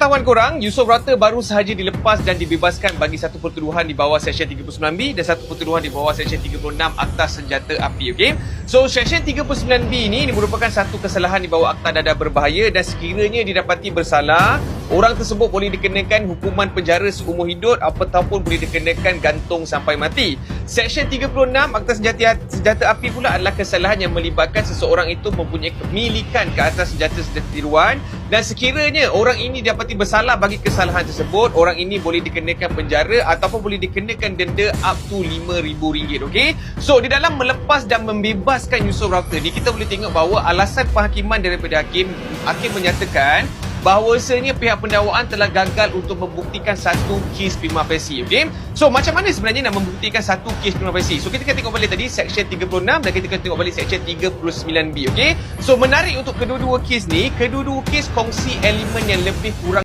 pengetahuan korang, Yusof Rata baru sahaja dilepas dan dibebaskan bagi satu pertuduhan di bawah Seksyen 39B dan satu pertuduhan di bawah Seksyen 36 Akta Senjata Api. Okay? So, Seksyen 39B ini merupakan satu kesalahan di bawah Akta Dadah Berbahaya dan sekiranya didapati bersalah, orang tersebut boleh dikenakan hukuman penjara seumur hidup ataupun boleh dikenakan gantung sampai mati. Seksyen 36 Akta Senjata Api pula adalah kesalahan yang melibatkan seseorang itu mempunyai kepemilikan ke atas senjata-senjata tiruan dan sekiranya orang ini dapati bersalah bagi kesalahan tersebut, orang ini boleh dikenakan penjara ataupun boleh dikenakan denda up to RM5,000. Okay? So, di dalam melepas dan membebaskan Yusof Rata ni, kita boleh tengok bahawa alasan penghakiman daripada hakim menyatakan bahawasanya pihak pendakwaan telah gagal untuk membuktikan satu kes prima facie. Okay? So, macam mana sebenarnya nak membuktikan satu kes prima facie? So, kita akan tengok balik tadi Seksyen 36 dan kita akan tengok balik Seksyen 39B. Okay? So, menarik untuk kedua-dua kes ni, kedua-dua kes kongsi elemen yang lebih kurang